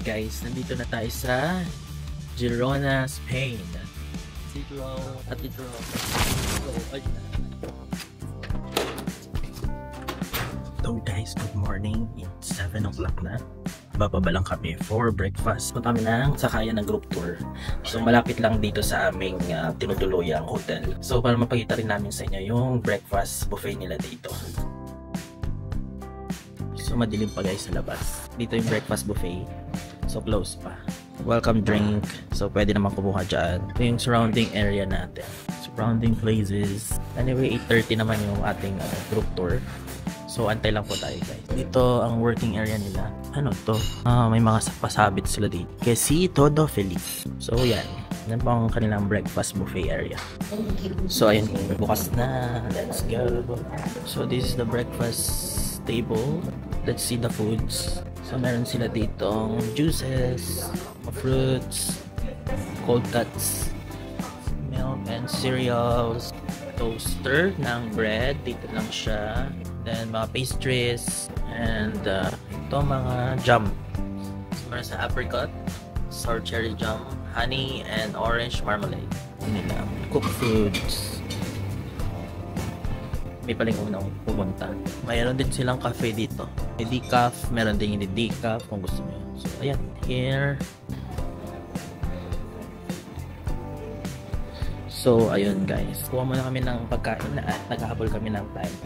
Guys, nandito na tayo sa Girona, Spain. Cathedral. So guys, good morning. It's 7 o'clock na. Bababa lang kami for breakfast. Punta kami ng sakayan ng group tour. So malapit lang dito sa aming tinutuluyang hotel. So para mapakita rin namin sa inyo yung breakfast buffet nila dito. So madilim pa guys sa labas. Dito yung breakfast buffet. So close pa. Welcome drink. So pwede naman kumuha dyan. Ito yung surrounding area natin. Surrounding places. Anyway, 8:30 naman yung ating group tour. So antay lang po tayo guys. Dito ang working area nila. Ano to? May mga pasabit sila dito. Kasi todo feliz. So yan. Yan po ang kanilang breakfast buffet area. So ayun, bukas na. Let's go. So this is the breakfast table. Let's see the foods. So meron sila ditong juices, fruits, cold cuts, milk and cereals, toaster ng bread, dito lang siya. Then mga pastries and ito mga jam. So meron sa apricot, sour cherry jam, honey and orange marmalade. Nila cooked foods. May paling unang pumunta. Mayroon din silang cafe dito. May decaf, meron din hindi decaf kung gusto nyo. So ayan, here. So ayun guys, kuha muna kami ng pagkain na naghahabol kami ng time.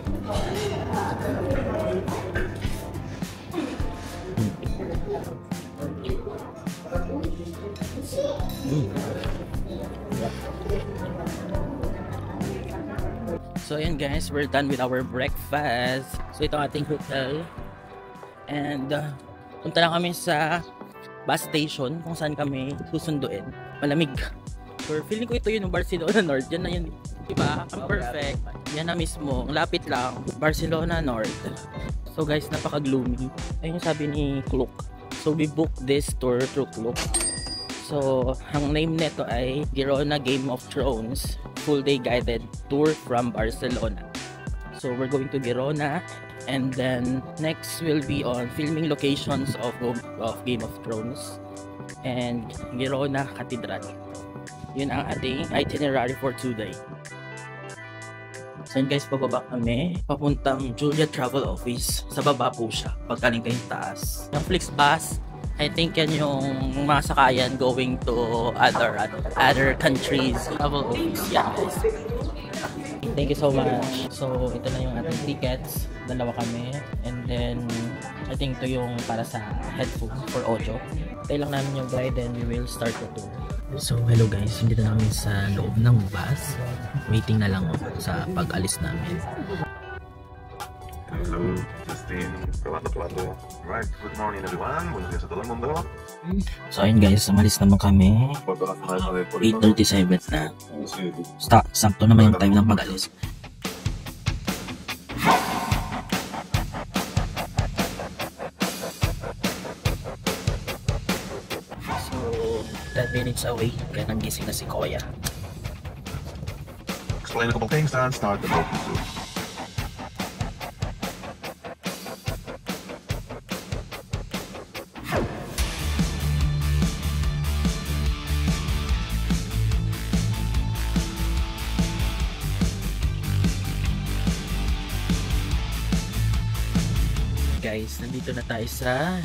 So ayan guys, we're done with our breakfast. So ito ang ating hotel. And punta lang kami sa bus station kung saan kami susunduin. Malamig. So feeling ko ito yun yung Barcelona North. Yan na yun. Diba? Ang perfect. Yan na mismo. Ang lapit lang. Barcelona North. So guys, napaka-gloomy. Ayun yung sabi ni Klook. So we booked this tour through Klook. So ang name nito ay Girona Game of Thrones full day guided tour from Barcelona. So we're going to Girona and then next will be on filming locations of Game of Thrones and Girona Cathedral. Yun ang ating itinerary for today. So yun guys, pababa kami papuntang Julia Travel Office. Sa baba po siya pagkaling kayong taas. Yung Flixbus, I think yan yung mga sakayan going to other countries. Travel office. Yeah guys. Thank you so much. So ito na yung ating tickets. Dalawa kami. And then I think ito yung para sa headphone for audio. Tayo lang namin yung guide and we will start the tour. So hello guys, hindi na namin sa loob ng bus. Waiting na lang sa pag-alis namin. Hello, Justin. Probando. Right, good morning everyone. Buenos días a todo el mundo. So ayun guys, umalis naman kami. 8:37 na. Sakto naman yung time ng pag-alis. So 10 minutes away, kaya nanggising na si Koya. Explain a couple things and start the boat. Guys, nandito na tayo sa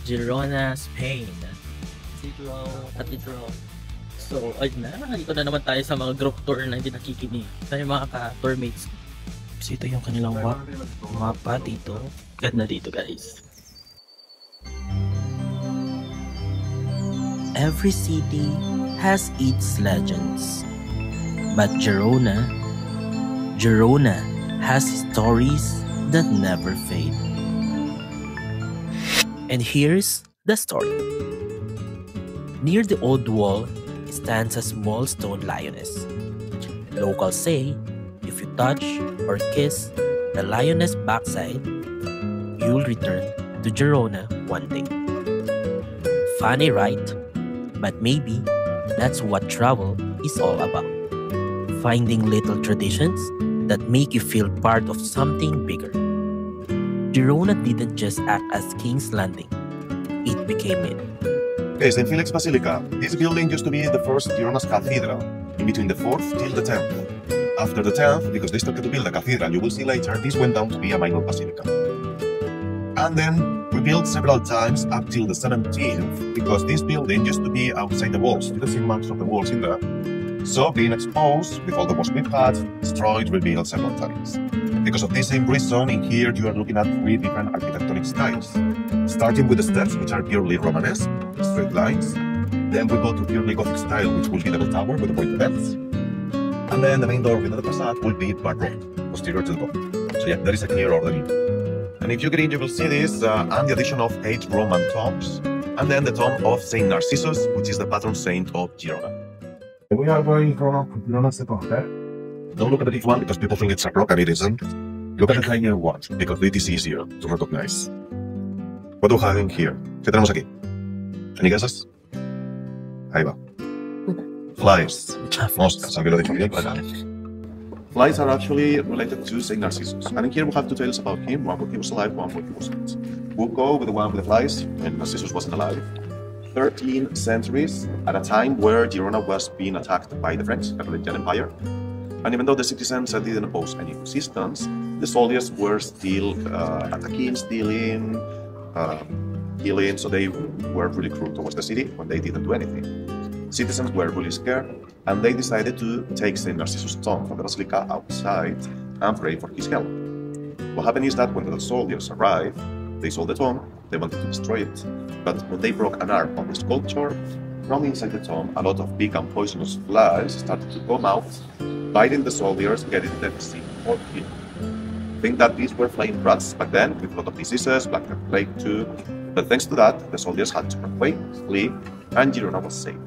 Girona, Spain. Cathedral. So, ayun na. Nandito na naman tayo sa mga group tour na hindi nakikinig. Ito yung mga ka-tourmates. So, ito yung kanilang mapa dito. Ganda dito, guys. Every city has its legends. But Girona has stories that never fade. And here's the story. Near the old wall stands a small stone lioness. Locals say if you touch or kiss the lioness backside, you'll return to Girona one day. Funny, right? But maybe that's what travel is all about. Finding little traditions that make you feel part of something bigger. Girona didn't just act as King's Landing. it became it. Okay, St. Felix Basilica. This building used to be the first Girona's cathedral, in between the 4th till the 10th. After the 10th, because they started to build a cathedral, you will see later, this went down to be a minor basilica. And then we built several times up till the 17th, because this building used to be outside the walls. You can see marks of the walls in there. So being exposed, with all the walls we've had, destroyed, rebuilt several times. Because of this same reason, in here you are looking at 3 different architectonic styles. Starting with the steps, which are purely Romanesque, straight lines. Then we go to purely Gothic style, which will be the tower with the pointed ends. And then the main door within the facade will be Baroque, posterior to the door. So yeah, there is a clear ordering. And if you get in, you will see this, and the addition of 8 Roman tombs, and then the tomb of Saint Narcissus, which is the patron saint of Girona. We are going from Girona Setorre. Don't look at the big one because people think it's a rock and it isn't. Look at the tinier one because it is easier to recognize. What do we have in here? ¿Qué tenemos aquí? Any guesses? Ahí va. Flies. Moscas, aunque lo he dicho bien, claro. Flies are actually related to Saint Narcissus. And in here we have 2 tales about him, one when he was alive, one when he wasn't. We'll go with the one with the flies, when Narcissus wasn't alive. 13 centuries, at a time where Girona was being attacked by the French Carolingian Empire. And even though the citizens didn't oppose any resistance, the soldiers were still attacking, stealing, killing, so they were really cruel towards the city when they didn't do anything. Citizens were really scared, and they decided to take St. Narcissus' tomb from the basilica outside and pray for his help. What happened is that when the soldiers arrived, they saw the tomb, they wanted to destroy it, but when they broke an arm on the sculpture, from inside the tomb, a lot of big and poisonous flies started to come out, biting the soldiers, getting them sick or killed. I think that these were flying rats back then, with a lot of diseases, Black Plague too, but thanks to that, the soldiers had to run away, flee, and Girona was saved.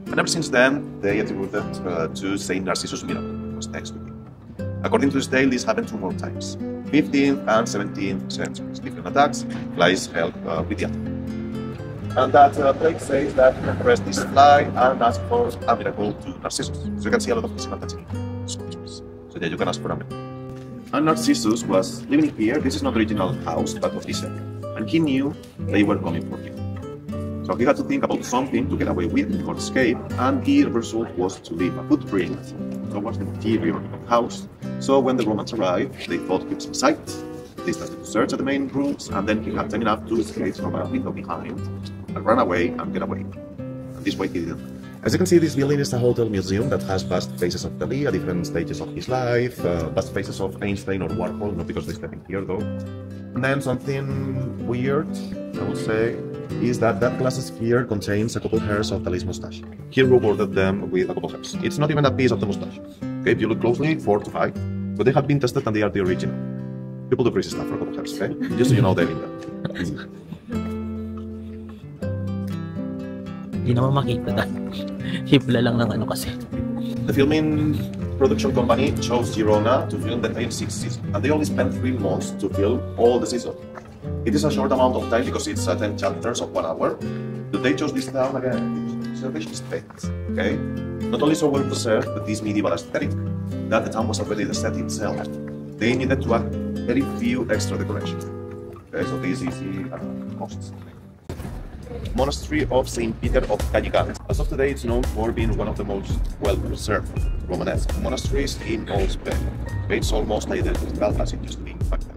And ever since then, they attributed to Saint Narcissus' miracle, who was next to him. According to this tale, this happened 2 more times, 15th and 17th centuries. Different attacks, flies help with the attack. And that plague says that you can press this fly and ask for a miracle to Narcissus. So you can see a lot of physical touching sculptures. So yeah, you can ask for a miracle. And Narcissus was living here. This is not the original house, but of this area. And he knew they were coming for him. So he had to think about something to get away with or escape, and the result was to leave a footprint towards the interior of the house. So when the Romans arrived, they thought he was in sight. They started to search at the main rooms, and then he had time enough to escape from a window behind and run away and get away. And this way he didn't. As you can see, this building is a hotel museum that has bust faces of Dalí at different stages of his life, bust faces of Einstein or Warhol, not because they step in here though. And then something weird, I would say, is that glasses here contains a couple hairs of Dalí's mustache. He rewarded them with a couple hairs. It's not even a piece of the mustache. Okay, if you look closely, 4 to 5, but they have been tested and they are the original. People do crazy stuff for a couple hairs, okay? Just so you know they're in there. Hindi naman makita na. Hibla lang ng ano kasi. The filming production company chose Girona to film the entire 6th season, and they only spent 3 months to film all the season. It is a short amount of time because it's 10 chapters of 1 hour, but they chose this town again. Preservation space, okay? Not only so well preserved, but this medieval aesthetic, that the town was already the set itself. They needed to add very few extra decorations. Okay, so this is the costs. Monastery of St. Peter of Gallican. As of today, it's known for being one of the most well-preserved Romanesque monasteries in all Spain. It's almost identical as it used to be back then.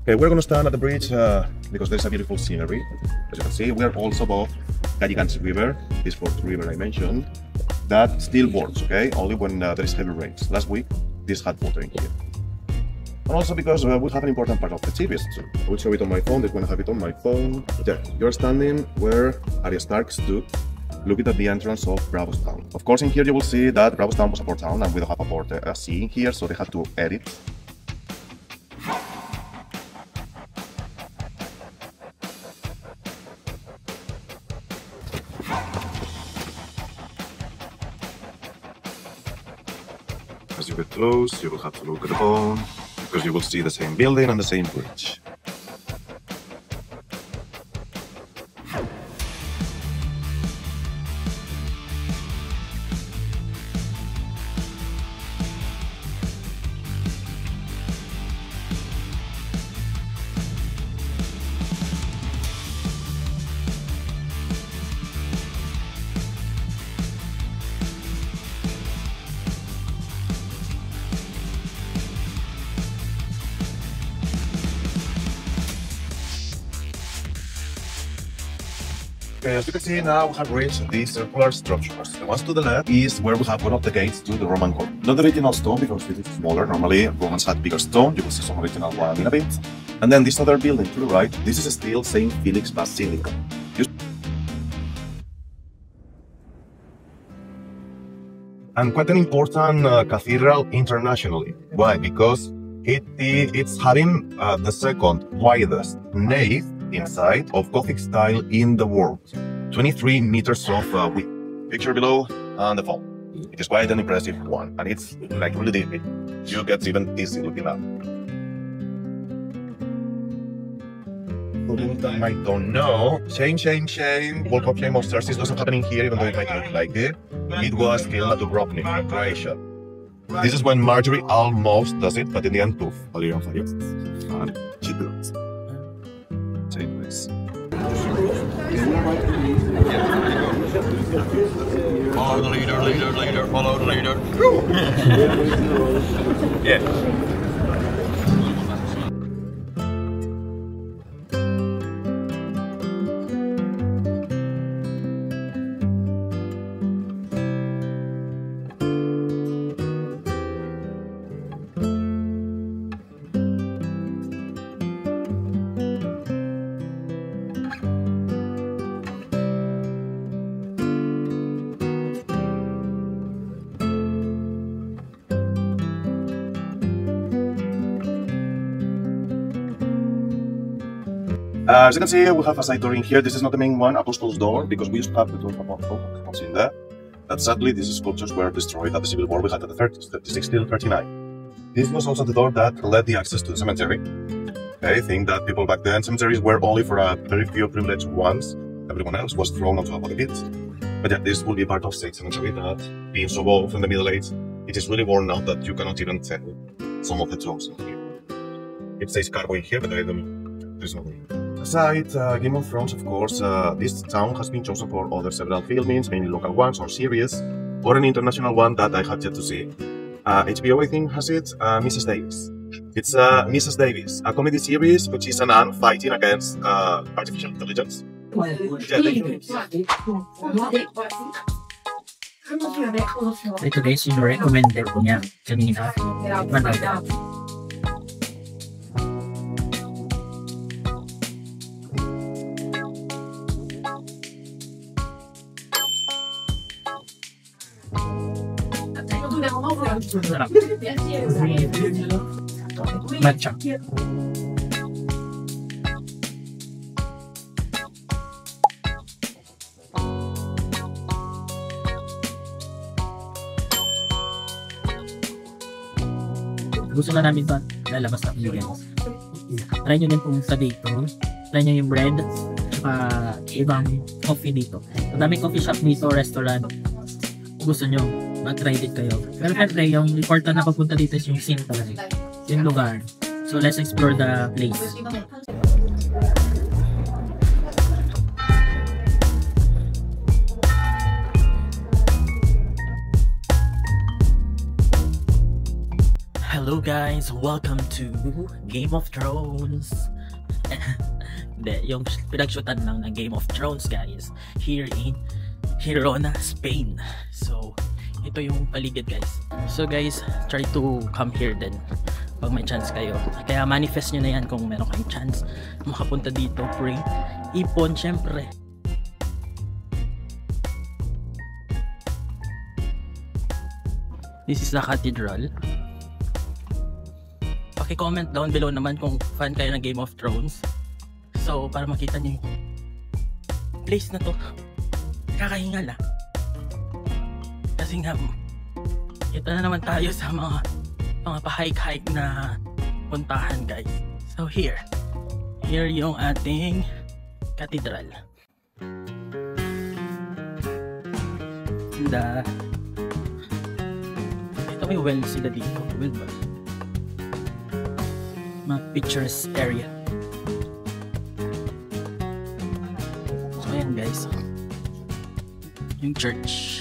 Okay, we're going to stand at the bridge because there's a beautiful scenery. As you can see, we're also above Gallican's River, this fourth river I mentioned, that still boards, okay? Only when there is heavy rains. Last week, this had water in here. And also because we have an important part of the series too. I will show it on my phone, there's going to have it on my phone. Yeah, you're standing where Arya Stark stood, looking at the entrance of Braavos-Town. Of course, in here you will see that Braavos-Town was a port town and we don't have a port sea in here, so they had to edit. As you get close, you will have to look at the phone, because you will see the same building and the same bridge. Okay, as you can see now, we have reached these circular structures. The ones to the left is where we have one of the gates to the Roman court. Not the original stone because it is smaller. Normally, Romans had bigger stone. You will see some original one in a bit. And then this other building to the right, this is still St. Felix Basilica. And quite an important cathedral internationally. Why? Because it's having the second widest nave inside of Gothic style in the world. 23 meters of width. Picture below and the fall. It is quite an impressive one, and it's like really deep. You get even dizzy looking up. I don't know. Shame. World Cup Shame of Xerxes wasn't happening here, even though it might look like it. It was killed at Dubrovnik, Croatia. This is when Marjorie almost does it, but in the end, poof, Valeria on fire. And she builds. Same place. Follow the leader, follow the leader. Yeah. As you can see, we have a side door in here. This is not the main one, Apostles' Door, because we used to have the door of Apostles in there. But sadly, these sculptures were destroyed at the Civil War we had at the 30s, 36 till 39. This was also the door that led the access to the cemetery. I think that people back then, cemeteries were only for a very few privileged ones. Everyone else was thrown onto a body pit. But yeah, this will be part of State Cemetery that, being so old from the Middle Ages, it is really worn out that you cannot even tell some of the tombs in here. It says cargo in here, but there's no way. Aside Game of Thrones, of course, this town has been chosen for other several filmings, mainly local ones or series, or an international one that I had yet to see. HBO, I think, has it, Mrs. Davis. It's Mrs. Davis, a comedy series which is an Anne fighting against artificial intelligence. Ito guys, yung recommended niya kanina. Matcha. Gusto na namin ito lalabas na guys. Try nyo din pumunta dito. Try nyo yung bread at ibang coffee dito. Madaming coffee shop dito, restaurant. Gusto nyo mag-try din kayo. Pero syempre, yung important na pagpunta dito is yung scene talaga. Yung lugar. So let's explore the place. Hello guys, welcome to Game of Thrones. Hindi, yung pinagshootan lang ng Game of Thrones guys. Here in Girona, Spain. So ito yung paligid guys. So guys, try to come here din pag may chance kayo. Kaya manifest nyo na yan kung meron kayong chance makapunta dito. Pray, ipon syempre. This is the cathedral. Paki-comment down below naman kung fan kayo ng Game of Thrones. So para makita nyo yung place na to. Kakahingal ah. Kasi nga, ito na naman tayo sa mga pa-hike-hike na puntahan guys. So here yung ating cathedral. And ito may well sila dito. Well ba? Mga pictures area. So ayan guys, yung church.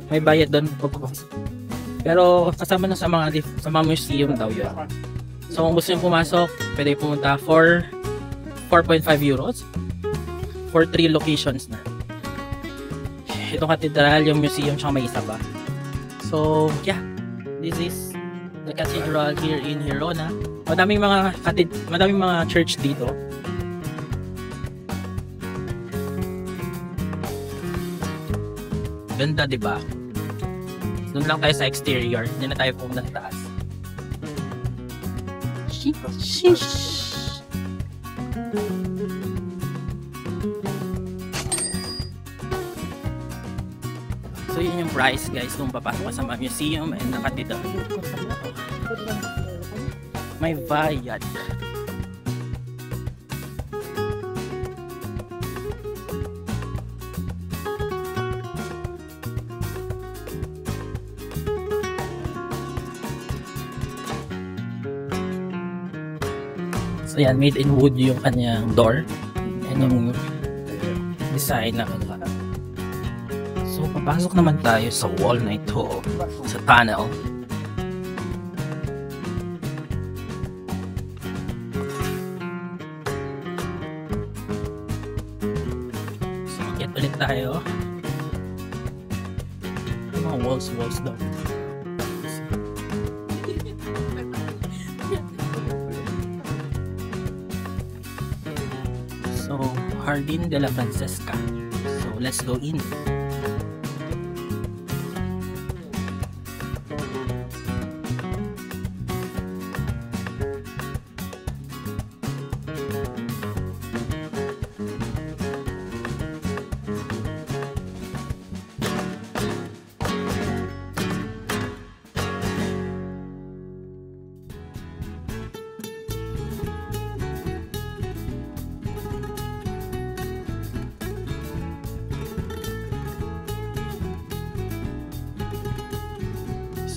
May bayad doon pagpapasok. Pero kasama na sa mga museum daw yun. So kung gusto nyo pumasok, pwede pumunta for 4.5 euros for 3 locations na. Itong cathedral, yung museum, tsaka may isa pa. So yeah, this is the cathedral here in Girona. Madaming mga church dito. Ganda, diba? Doon lang tayo sa exterior. Hindi na tayo pumunta sa taas. Sheesh. So yun yung price, guys, kung papasok ka sa mga museum and the cathedral. May bayad. So yan, made in wood yung kanyang door and yung design na. So papasok naman tayo sa wall na ito, sa tunnel. So get ulit tayo. Yung mga walls daw. So, Jardín de la Francesca. So, let's go in.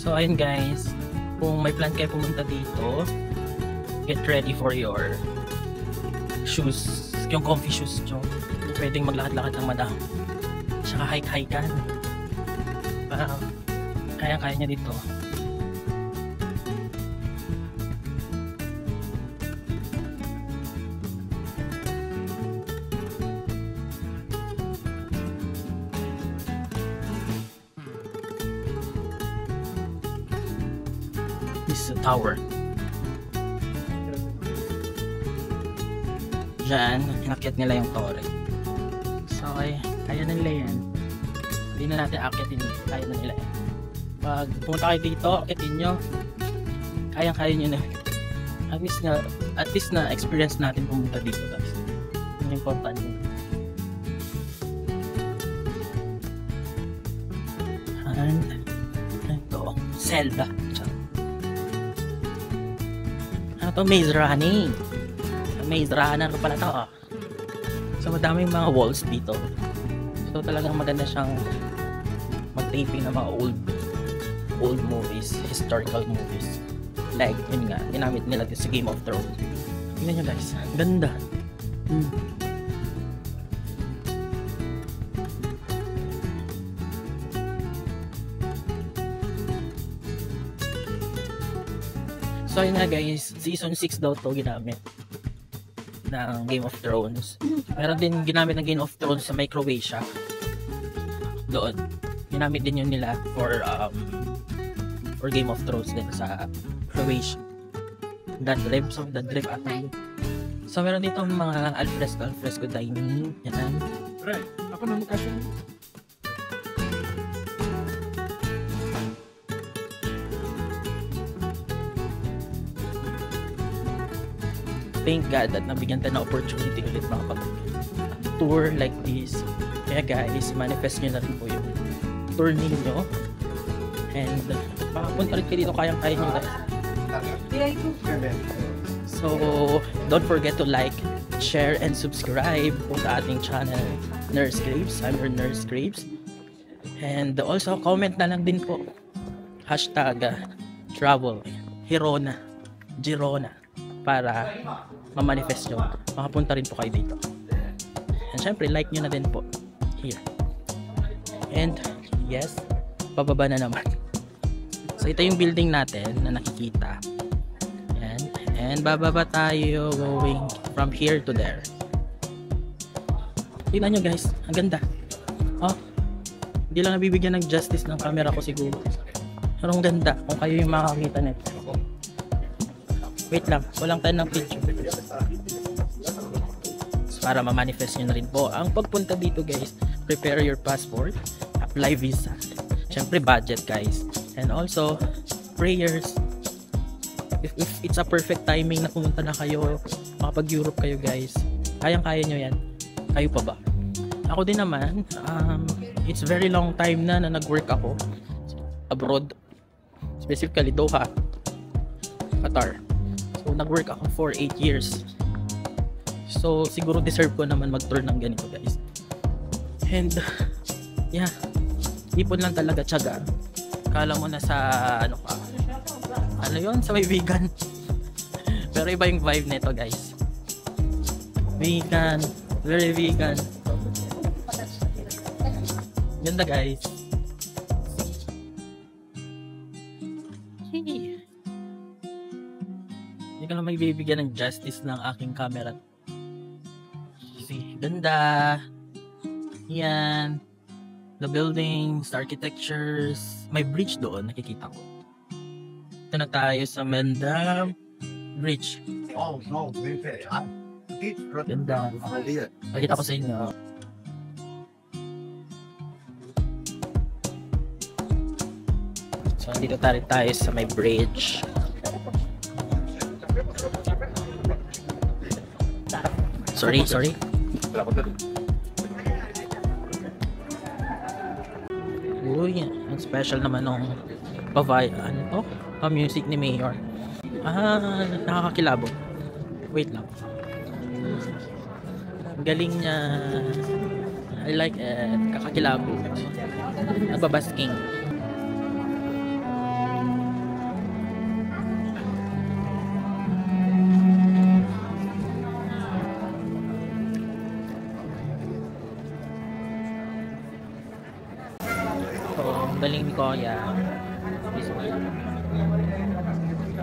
So ayun guys, kung may plan kayo pumunta dito, get ready for your shoes, yung comfy shoes nyo. Pwedeng maglakad-lakad ng madam, tsaka hike-hikean. Kaya-kaya niya dito. This is a tower. Diyan, inakyat nila yung torre. So, kaya na nila yan. Hindi na natin akyatin, kaya na nila yan. Pag pumunta kayo dito, akyatin nyo. Kaya nyo na. At least na experience natin pumunta dito, guys. Yung important. And ito, Zelda. Ito, Maze Running. Maze Runner pala to. So madaming mga walls dito. So talagang maganda siyang mag-taping ng mga old movies, historical movies. Like yun nga, ginamit nila sa Game of Thrones. Tingnan nyo guys, ganda. So yun na guys, season 6 daw to ginamit ng Game of Thrones. Meron din ginamit ng Game of Thrones sa Croatia. Doon. Ginamit din yun nila for Game of Thrones din sa Croatia. Dadrib. So Dadrib ata. So meron dito mga alfresco dining. Yan. Right. Ako na mukasyon. Thank God that nabigyan tayo ng opportunity ulit makapag-tour like this. Kaya guys, manifest nyo na rin po yung tour ninyo. And makapunta rin kayo dito, kayang-kaya nyo guys. So, don't forget to like, share, and subscribe po sa ating channel, Nurse Grapes. I'm your Nurse Grapes. And also, comment na lang din po. Hashtag travel Girona para ma-manifest nyo, makapunta rin po kayo dito. And syempre, like nyo na din po here. And yes, pababa na naman. So ito yung building natin na nakikita. Yan. And bababa tayo going from here to there. Tingnan nyo guys, ang ganda. Oh, hindi lang nabibigyan ng justice ng camera ko siguro. Pero ang ganda kung kayo yung makakita nito. Wait lang, walang tayo ng picture. So, para ma-manifest nyo na rin po ang pagpunta dito guys. Prepare your passport, apply visa. Syempre budget guys. And also, prayers. If it's a perfect timing na pumunta na kayo, makapag-Europe kayo guys, kayang-kaya nyo yan. Kayo pa ba? Ako din naman, it's very long time na nag-work ako abroad. Specifically Doha, Qatar. So nag-work ako for 8 years. So siguro deserve ko naman mag-tour ng ganito guys. And yeah, ipon lang talaga, tiyaga. Kala mo na sa ano ka, ano yun, sa may vegan. Pero iba yung vibe nito guys. Vegan, very vegan. Ganda guys. Hindi ko lang may bibigyan ng justice ng aking camera. See, ganda. Yan. The buildings, the architectures. May bridge doon, nakikita ko. Ito na tayo sa Mendam Bridge. Ganda. Nakikita ko sa inyo. So, dito tayo sa may bridge. Sorry. Uy, ang special naman nung ano to? Music ni Mayor. Nakakakilabot. Wait lang. Ang galing niya. I like it. Kakakilabot. Nagbabasking. Galing ni Kuya. This one.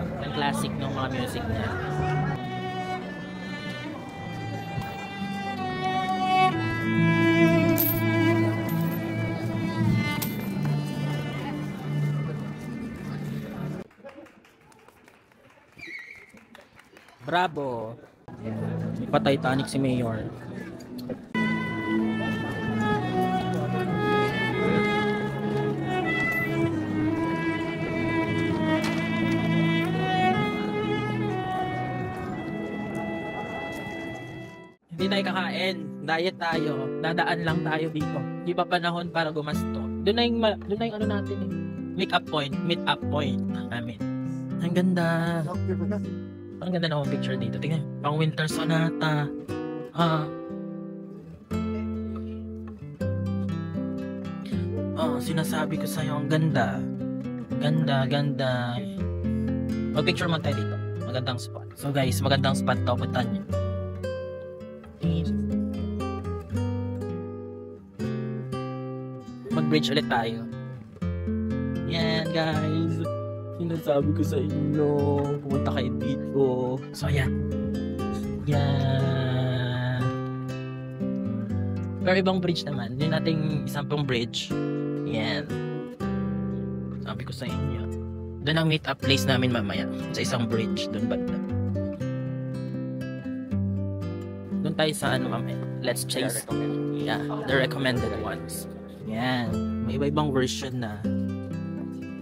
Ang classic ng mga music niya. Bravo! Pa-Titanic si Mayor. Hindi tayo kakain, diet tayo, dadaan lang tayo dito. Di pa panahon para gumasto. Doon na yung ano natin eh. Meet up point namin. Ang ganda. Ang ganda na akong picture dito. Tingnan, pang winter sonata. Sinasabi ko sa'yo, ang ganda. Ganda. Mag-picture mo tayo dito. Magandang spot. So guys, magandang spot to. Punta nyo. Mag-bridge ulit tayo. Yan guys, sinasabi ko sa inyo, pumunta kayo dito. So yan. Pero ibang bridge naman. Yun nating isang pong bridge. Yan. Sabi ko sa inyo, doon ang meet up place namin mamaya. Sa isang bridge doon banda. Doon tayo sa ano mamaya. Let's chase. Yeah, the recommended ones. Yan. May iba-ibang version na.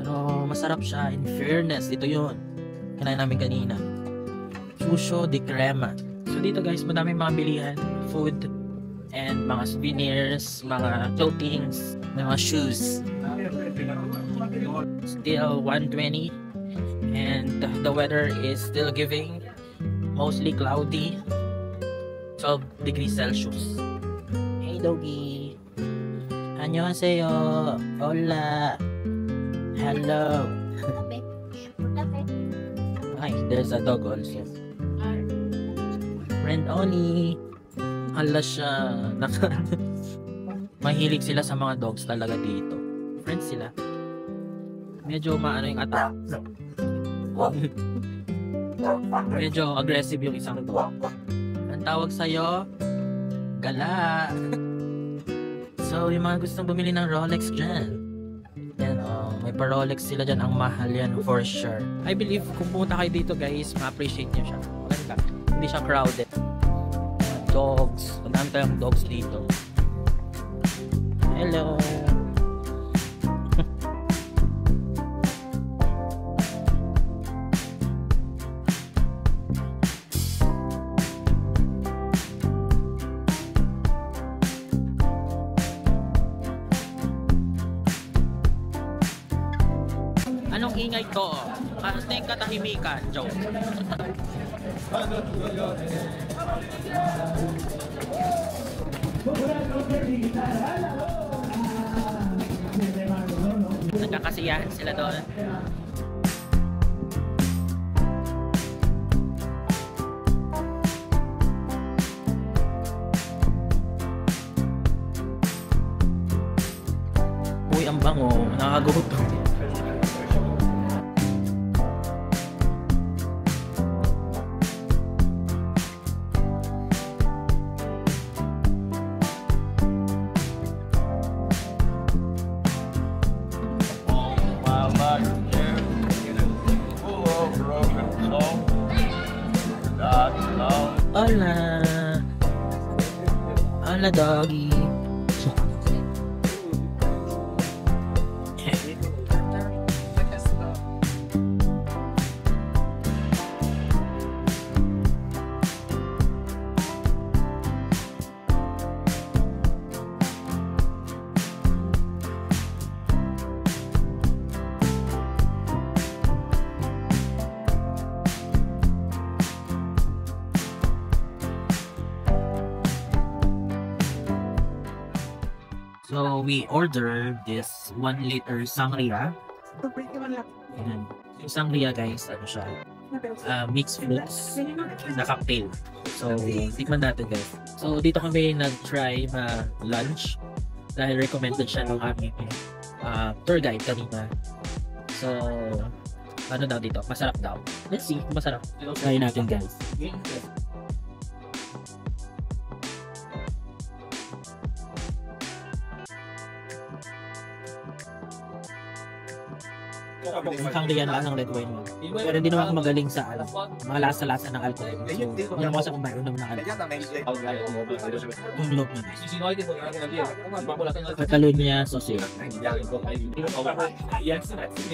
Pero masarap siya. In fairness, ito yun. Kinain namin kanina. Suso de crema. So dito guys, madaming mga bilihan. Food. And mga souvenirs. Mga clothings. Mga shoes. Still 120. And the weather is still giving. Mostly cloudy. 12 degrees Celsius. Hey doggy. Annyeonghaseyo. Hola. Hello. Hi, there's a dog also. Friend Oni. Hala siya. Mahilig sila sa mga dogs talaga dito. Friends sila. Medyo maano yung attack. Medyo aggressive yung isang to. Ang tawag sa'yo, gala. So, yung mga gustong bumili ng Rolex dyan, yan, may pa-Rolex sila dyan. Ang mahal yan for sure. I believe kung pumunta kayo dito guys, ma-appreciate nyo siya. Maganda. Hindi siya crowded. Dogs. Ang dami tayong dogs dito. Hello. Anong ingay to? Kasing katahimikan, joke. Nagkakasiyahan sila doon. Uy, ang bango. Nakakagutom. Hola. Hola, doggy. So, we ordered this 1 liter sangria. Ayan. Yung sangria guys, ano siya? Mixed fruits na cocktail. So, tikman natin guys. So, dito kami nag-try na lunch dahil recommended siya ng aming tour guide kanina. So, ano daw dito? Masarap daw. Let's see kung masarap. Try natin guys. Sangria lang ng red wine mo. Pero hindi naman ako magaling sa mga lasa-lasa ng alcohol. So, hindi naman ako sa kumbaro naman ng alcohol. Yung loob niya. Catalonia sausage.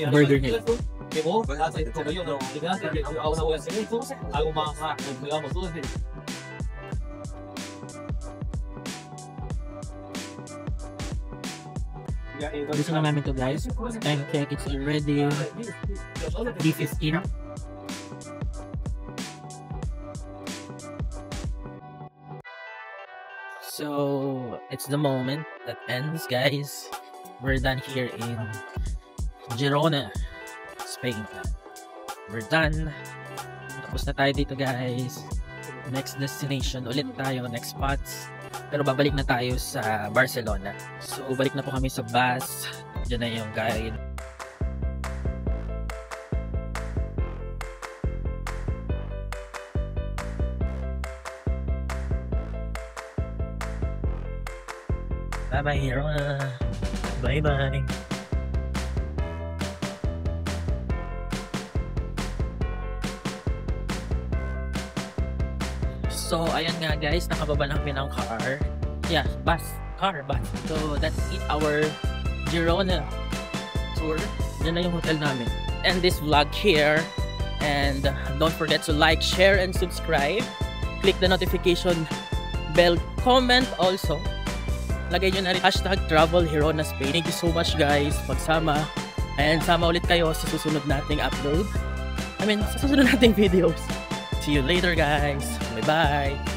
Burger nila. Gusto na namin to guys. Time check, it's already 3:15. So it's the moment that ends guys. We're done here in Girona, Spain. We're done. Tapos na tayo dito guys. Next destination ulit tayo, next spots. Pero babalik na tayo sa Barcelona. So, balik na po kami sa bus. Diyan na yung guide. Bye-bye, Girona. Bye-bye. So, ayan nga guys, nakababa na kami ng car. Yeah, bus. So, that's it, our Girona tour. Yan na yung hotel namin. And this vlog here. And don't forget to like, share, and subscribe. Click the notification bell. Comment also. Lagay nyo na rin #TravelGirona Spain. Thank you so much guys. Pagsama. And sama ulit kayo sa susunod nating upload. Sa susunod nating videos. See you later guys. Bye-bye.